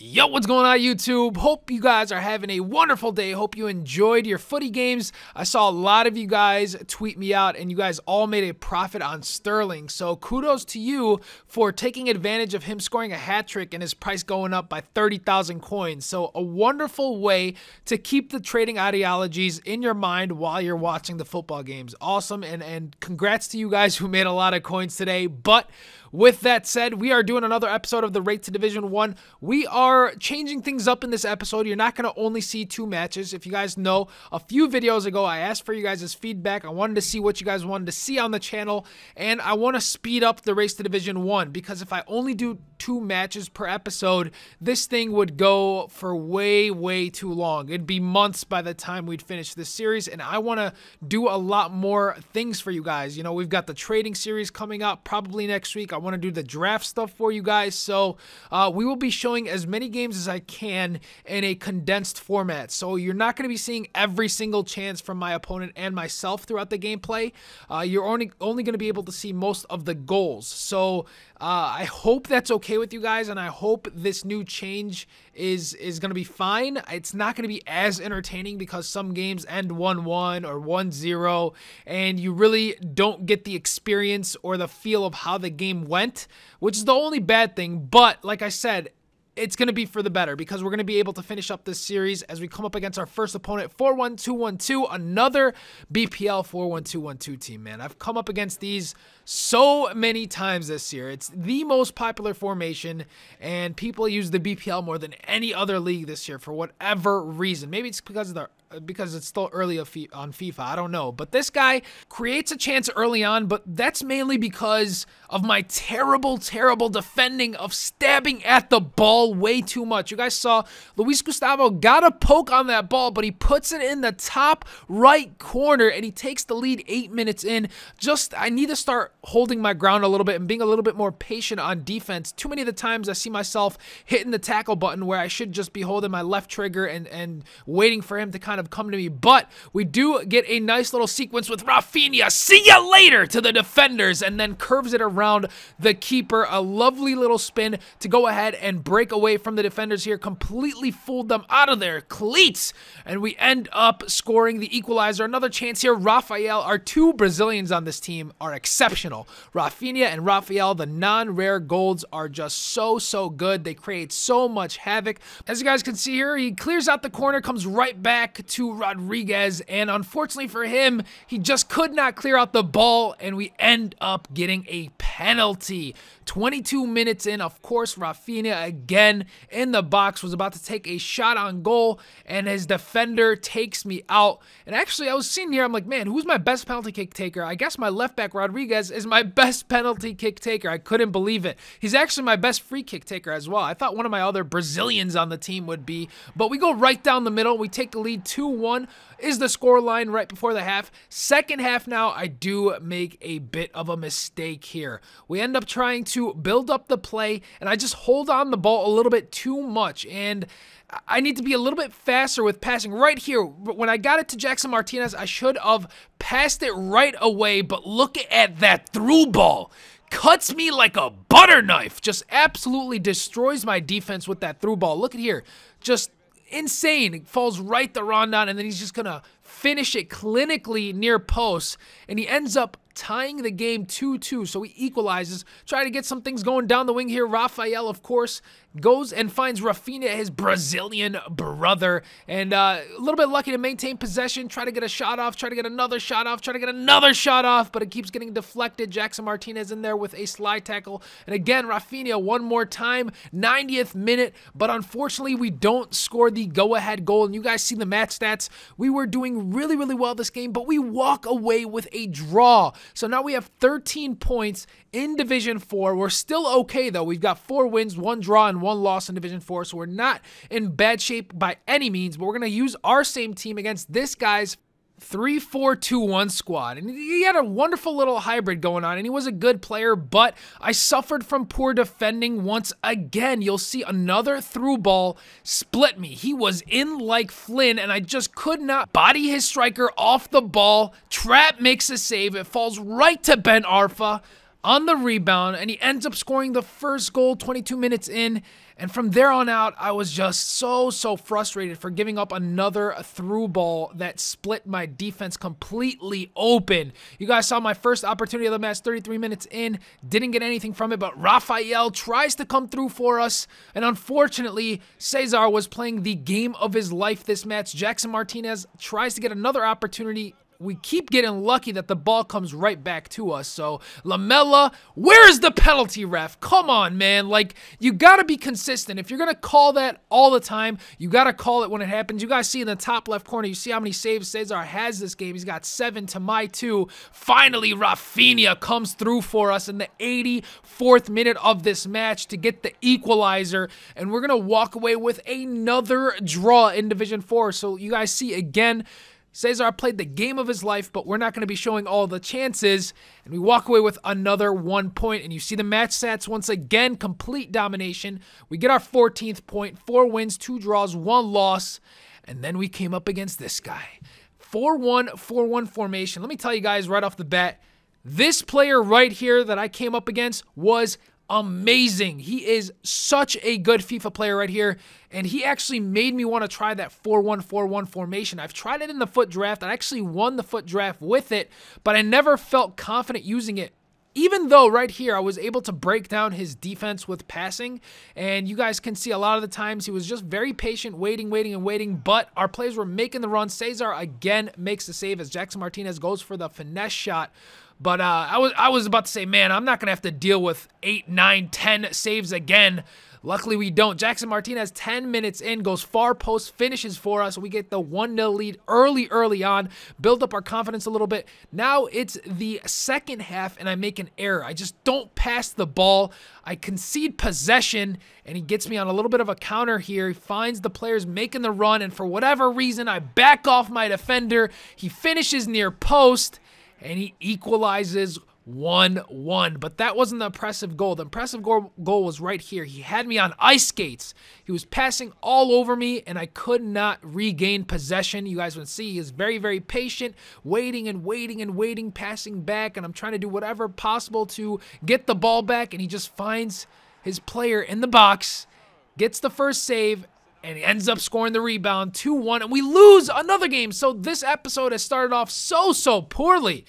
Yo, what's going on YouTube? Hope you guys are having a wonderful day. Hope you enjoyed your footy games. I saw a lot of you guys tweet me out and you guys all made a profit on Sterling. So kudos to you for taking advantage of him scoring a hat trick and his price going up by 30,000 coins. So a wonderful way to keep the trading ideologies in your mind while you're watching the football games. Awesome, and congrats to you guys who made a lot of coins today. But with that said, we are doing another episode of the Rate to Division 1. We are changing things up in this episode. You're not going to only see 2 matches. If you guys know, a few videos ago, I asked for you guys' feedback. I wanted to see what you guys wanted to see on the channel, and I want to speed up the Race to Division 1 because if I only do 2 matches per episode, this thing would go for way too long. It'd be months by the time we'd finish this series, and I want to do a lot more things for you guys. You know, we've got the trading series coming up probably next week. I want to do the draft stuff for you guys, so we will be showing as many games as I can in a condensed format. So you're not going to be seeing every single chance from my opponent and myself throughout the gameplay. You're only going to be able to see most of the goals. So I hope that's okay with you guys, and I hope this new change is going to be fine. It's not going to be as entertaining because some games end 1-1 or 1-0, and you really don't get the experience or the feel of how the game went, which is the only bad thing. But like I said, it's going to be for the better because we're going to be able to finish up this series as we come up against our first opponent, 4-1-2-1-2, another BPL 4-1-2-1-2 team, man. I've come up against these so many times this year. It's the most popular formation, and people use the BPL more than any other league this year for whatever reason. Maybe it's because it's still early on FIFA. I don't know. But this guy creates a chance early on, but that's mainly because of my terrible defending of stabbing at the ball way too much. You guys saw Luis Gustavo got a poke on that ball, but he puts it in the top right corner, and he takes the lead 8 minutes in. I need to start holding my ground a little bit and being a little bit more patient on defense. Too many of the times I see myself hitting the tackle button where I should just be holding my left trigger and waiting for him to kind of come to me. But we do get a nice little sequence with Rafinha. See ya later to the defenders, and then curves it around the keeper. A lovely little spin to go ahead and break away from the defenders here. Completely fooled them out of their cleats, and we end up scoring the equalizer. Another chance here. Rafael, our 2 Brazilians on this team are exceptional. Rafinha and Rafael, the non-rare golds are just so good. They create so much havoc. As you guys can see here, he clears out the corner, comes right back to Rodriguez, and unfortunately for him, he just could not clear out the ball, and we end up getting a penalty. 22 minutes in, of course, Rafinha again in the box was about to take a shot on goal, and his defender takes me out. And actually, I was sitting here, I'm like, man, who's my best penalty kick taker? I guess my left back Rodriguez is my best penalty kick taker. I couldn't believe it. He's actually my best free kick taker as well. I thought one of my other Brazilians on the team would be, but we go right down the middle. We take the lead 2-1 is the score line right before the half. Second half now, I do make a bit of a mistake here. We end up trying to build up the play, and I just hold on the ball a little bit too much, and I need to be a little bit faster with passing right here. When I got it to Jackson Martinez, I should have passed it right away, but look at that through ball. Cuts me like a butter knife. Just absolutely destroys my defense with that through ball. Look at here. Just insane. It falls right the rondon, and then he's just going to finish it clinically near post, and he ends up tying the game 2-2, so he equalizes. Try to get some things going down the wing here. Rafael, of course, goes and finds Rafinha, his Brazilian brother, and a little bit lucky to maintain possession. Try to get a shot off, try to get another shot off, try to get another shot off, but it keeps getting deflected. Jackson Martinez in there with a slide tackle, and again, Rafinha one more time, 90th minute, but unfortunately, we don't score the go-ahead goal, and you guys see the match stats. We were doing really well this game, but we walk away with a draw. So now we have 13 points in Division 4. We're still okay, though. We've got 4 wins, 1 draw, and 1 loss in Division 4, so we're not in bad shape by any means, but we're going to use our same team against this guy's 3-4-2-1 squad, and he had a wonderful little hybrid going on, and he was a good player, but I suffered from poor defending once again. You'll see another through ball split me. He was in like Flynn, and I just could not body his striker off the ball. Trap makes a save. It falls right to Ben Arfa on the rebound, and he ends up scoring the first goal 22 minutes in. And from there on out, I was just so frustrated for giving up another through ball that split my defense completely open. You guys saw my first opportunity of the match, 33 minutes in, didn't get anything from it, but Rafael tries to come through for us. And unfortunately, Cesar was playing the game of his life this match. Jackson Martinez tries to get another opportunity. We keep getting lucky that the ball comes right back to us. So, Lamela, where's the penalty, ref? Come on, man. Like, you got to be consistent. If you're going to call that all the time, you got to call it when it happens. You guys see in the top left corner, you see how many saves Cesar has this game. He's got 7 to my 2. Finally, Rafinha comes through for us in the 84th minute of this match to get the equalizer. And we're going to walk away with another draw in Division 4. So, you guys see again, Cesar played the game of his life, but we're not going to be showing all the chances. And we walk away with another 1 point. And you see the match stats once again, complete domination. We get our 14th point, 4 wins, 2 draws, 1 loss. And then we came up against this guy. 4-1-4-1 formation. Let me tell you guys right off the bat, this player right here that I came up against was amazing. He is such a good FIFA player right here, and he actually made me want to try that 4-1-4-1 formation. I've tried it in the FUT draft. I actually won the FUT draft with it, but I never felt confident using it. Even though right here I was able to break down his defense with passing, and you guys can see a lot of the times he was just very patient, waiting, but our players were making the run. Cesar again makes the save as Jackson Martinez goes for the finesse shot. But I was about to say, man, I'm not going to have to deal with 8, 9, 10 saves again. Luckily, we don't. Jackson Martinez, 10 minutes in, goes far post, finishes for us. We get the 1-0 lead early on, build up our confidence a little bit. Now it's the second half, and I make an error. I just don't pass the ball. I concede possession, and he gets me on a little bit of a counter here. He finds the players making the run, and for whatever reason, I back off my defender. He finishes near post, and he equalizes 1-1, but that wasn't the impressive goal. The impressive goal was right here. He had me on ice skates. He was passing all over me, and I could not regain possession. You guys would see he is very patient, waiting, passing back, and I'm trying to do whatever possible to get the ball back, and he just finds his player in the box, gets the first save, and he ends up scoring the rebound, 2-1, and we lose another game. So this episode has started off so poorly.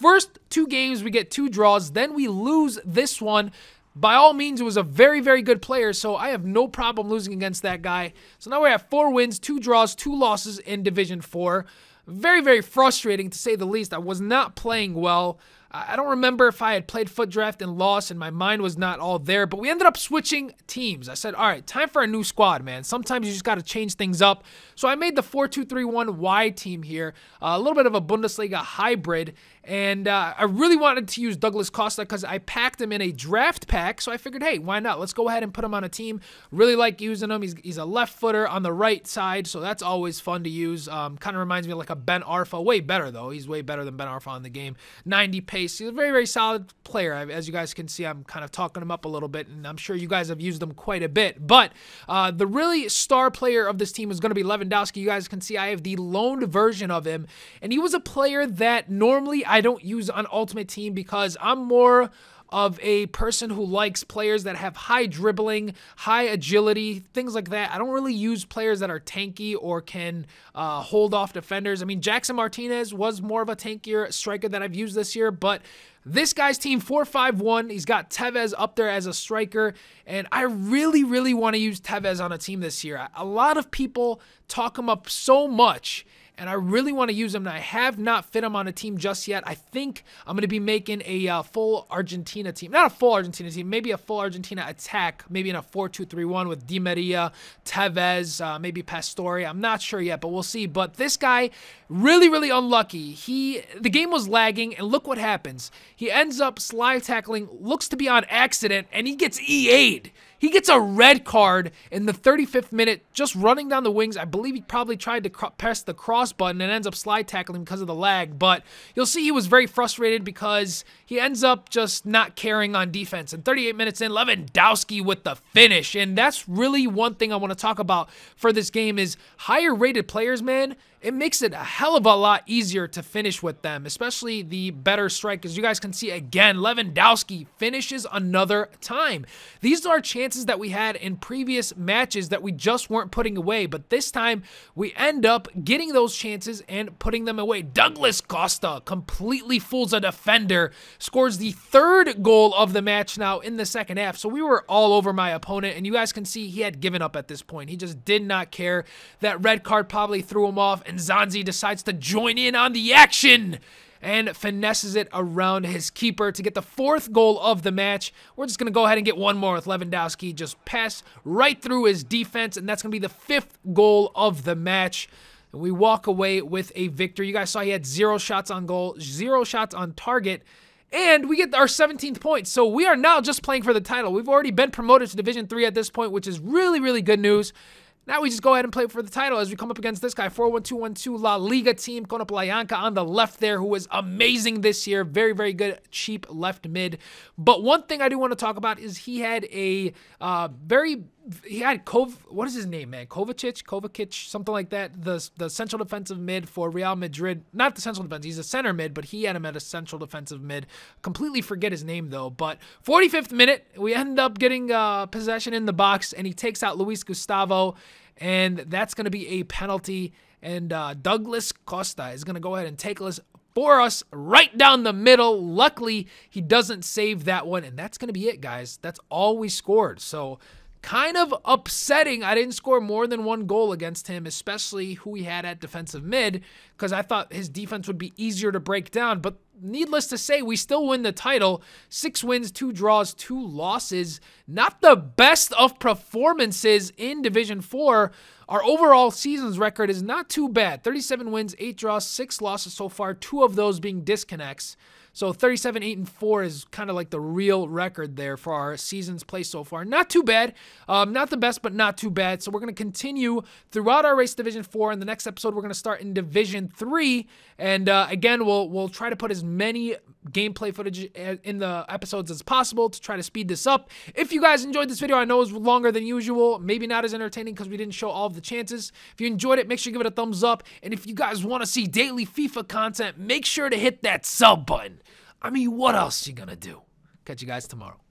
First 2 games, we get 2 draws. Then we lose this one. By all means, it was a very good player, so I have no problem losing against that guy. So now we have 4 wins, 2 draws, 2 losses in Division 4. Very frustrating, to say the least. I was not playing well. I don't remember if I had played FUT Draft and lost and my mind was not all there, but we ended up switching teams. I said, all right, time for a new squad, man. Sometimes you just got to change things up. So I made the 4-2-3-1 Y team here, a little bit of a Bundesliga hybrid, and I really wanted to use Douglas Costa because I packed him in a draft pack, so I figured, hey, why not? Let's go ahead and put him on a team. Really like using him. He's a left footer on the right side, so that's always fun to use. Kind of reminds me of like a Ben Arfa. Way better, though. He's way better than Ben Arfa in the game. 90 pace. He's a very solid player. As you guys can see, I'm kind of talking him up a little bit, and I'm sure you guys have used him quite a bit. But the really star player of this team is going to be Lewandowski. You guys can see I have the loaned version of him, and he was a player that normally I don't use on Ultimate Team because I'm more of a person who likes players that have high dribbling, high agility, things like that. I don't really use players that are tanky or can hold off defenders. I mean, Jackson Martinez was more of a tankier striker that I've used this year, but this guy's team 4-5-1. He's got Tevez up there as a striker, and I really want to use Tevez on a team this year. A lot of people talk him up so much, and I really want to use him, and I have not fit him on a team just yet. I think I'm going to be making a full Argentina team. Not a full Argentina team, maybe a full Argentina attack, maybe in a 4-2-3-1 with Di Maria, Tevez, maybe Pastore. I'm not sure yet, but we'll see. But this guy, really unlucky. The game was lagging, and look what happens. He ends up slide tackling, looks to be on accident, and he gets EA'd. He gets a red card in the 35th minute, just running down the wings. I believe he probably tried to press the cross button and ends up slide tackling because of the lag. But you'll see he was very frustrated because he ends up just not caring on defense. And 38 minutes in, Lewandowski with the finish. And that's really one thing I want to talk about for this game is higher rated players, man. It makes it a hell of a lot easier to finish with them, especially the better strikers. You guys can see again, Lewandowski finishes another time. These are chances chances that we had in previous matches that we just weren't putting away, but this time we end up getting those chances and putting them away. Douglas Costa completely fools a defender, scores the 3rd goal of the match now in the second half. So we were all over my opponent, and you guys can see he had given up at this point. He just did not care. That red card probably threw him off, and Zanzi decides to join in on the action and finesses it around his keeper to get the 4th goal of the match. We're just going to go ahead and get one more with Lewandowski. Just pass right through his defense, and that's going to be the 5th goal of the match. And we walk away with a victory. You guys saw he had 0 shots on goal, 0 shots on target, and we get our 17th point. So we are now just playing for the title. We've already been promoted to Division 3 at this point, which is really, really good news. Now we just go ahead and play for the title as we come up against this guy, 4-1-2-1-2 La Liga team. Conop Layanka on the left there, who was amazing this year. Very, very good, cheap left mid. But one thing I do want to talk about is he had a what is his name, man? Kovacic, something like that. The central defensive mid for Real Madrid. Not the central defense, he's a center mid, but he had him at a central defensive mid. Completely forget his name though. But 45th minute, we end up getting possession in the box, and he takes out Luis Gustavo, and that's going to be a penalty. And Douglas Costa is going to go ahead and take us for us right down the middle. Luckily, he doesn't save that one, and that's going to be it, guys. That's all we scored. So kind of upsetting I didn't score more than 1 goal against him, especially who he had at defensive mid, because I thought his defense would be easier to break down. But needless to say, we still win the title. 6 wins, 2 draws, 2 losses. Not the best of performances in Division 4. Our overall season's record is not too bad. 37 wins, 8 draws, 6 losses so far, 2 of those being disconnects. So 37, 8, and 4 is kind of like the real record there for our season's play so far. Not too bad. Not the best, but not too bad. So we're going to continue throughout our race Division 4. In the next episode, we're going to start in Division 3. And again, we'll try to put as many gameplay footage in the episodes as possible to try to speed this up. If you guys enjoyed this video, I know it was longer than usual, maybe not as entertaining because we didn't show all of the chances. If you enjoyed it, make sure you give it a thumbs up. And if you guys want to see daily FIFA content, make sure to hit that sub button. I mean, what else you gonna do? Catch you guys tomorrow.